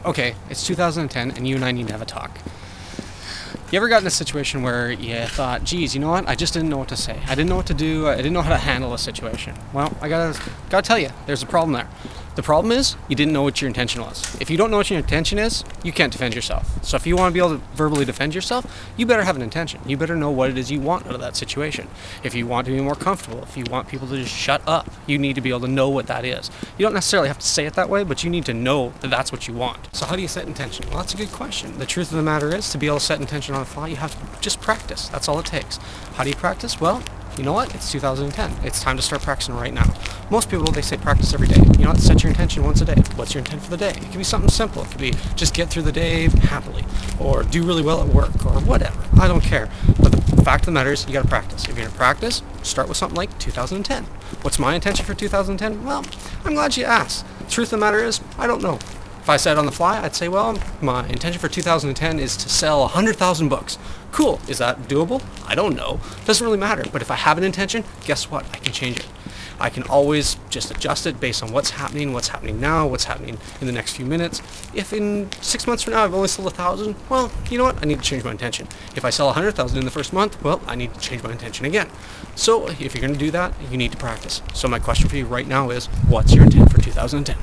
Okay, it's 2010 and you and I need to have a talk. You ever got in a situation where you thought, geez, you know what, I just didn't know what to say. I didn't know what to do, I didn't know how to handle a situation. Well, I gotta tell you, there's a problem there. The problem is, you didn't know what your intention was. If you don't know what your intention is, you can't defend yourself. So if you want to be able to verbally defend yourself, you better have an intention. You better know what it is you want out of that situation. If you want to be more comfortable, if you want people to just shut up, you need to be able to know what that is. You don't necessarily have to say it that way, but you need to know that that's what you want. So how do you set intention? Well, that's a good question. The truth of the matter is, to be able to set intention on the fly, you have to just practice. That's all it takes. How do you practice? Well, you know what? It's 2010. It's time to start practicing right now. Most people, they say practice every day. You know what? Set your intention once a day. What's your intent for the day? It could be something simple. It could be just get through the day happily, or do really well at work, or whatever. I don't care. But the fact of the matter is, you gotta practice. If you're gonna practice, start with something like 2010. What's my intention for 2010? Well, I'm glad you asked. Truth of the matter is, I don't know. If I said on the fly, I'd say, well, my intention for 2010 is to sell 100,000 books. Cool. Is that doable? I don't know. Doesn't really matter. But if I have an intention, guess what? I can change it. I can always just adjust it based on what's happening now, what's happening in the next few minutes. If in 6 months from now I've only sold 1,000, well, you know what? I need to change my intention. If I sell 100,000 in the first month, well, I need to change my intention again. So if you're going to do that, you need to practice. So my question for you right now is, what's your intent for 2010?